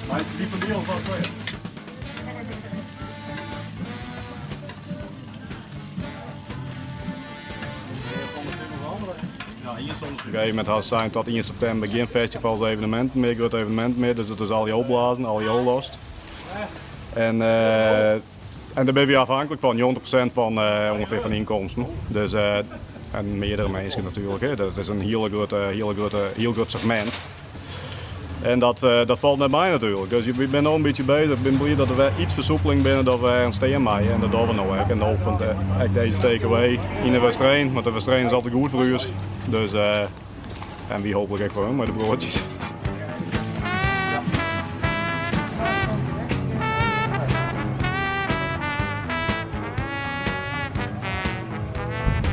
Maar het is niet van deel van het. Ja, hier soms. Op een gegeven moment had het zijn tot 1 september geen festivals, evenementen meer, grote evenementen meer, dus het is al je opblazen, al je lost. En daar ben je afhankelijk van, 100% van ongeveer van inkomsten. Dus, en meerdere mensen natuurlijk, hè. Dat is een heel groot segment. En dat valt met mij natuurlijk. Dus ik ben nog een beetje bezig. Ik ben blij dat er weer iets versoepeling binnen dat we een steen maaien. En dat doen we nou ook. En dan vond ik deze takeaway in de wedstrijd. Want de wedstrijd is altijd goed voor ons. Dus, en wie hopelijk ook voor hem met de broodjes.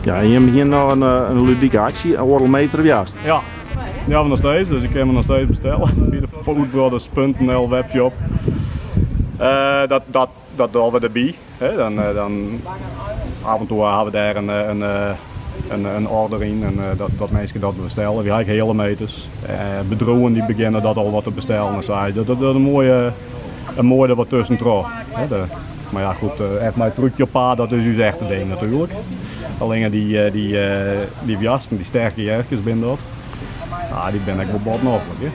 Ja, en je begint nog een ludieke actie, een ordelmeter juist. Ja. Ja, nog steeds, dus ik kan me nog steeds bestellen via de foodbrothers.nl webshop. Dat doen we erbij. Hè? Dan af en toe hebben we daar een order in en dat mensen dat bestellen. We hebben hele meters. Bedroegen die beginnen dat al wat te bestellen. Dat is een mooie wat tussen terug. Maar ja goed, echt mijn trucje op pa, dat is uw echte ding natuurlijk. Alleen die jasten, die sterke jerkjes binnen dat. Ja, die ben ik wel bot mogelijk.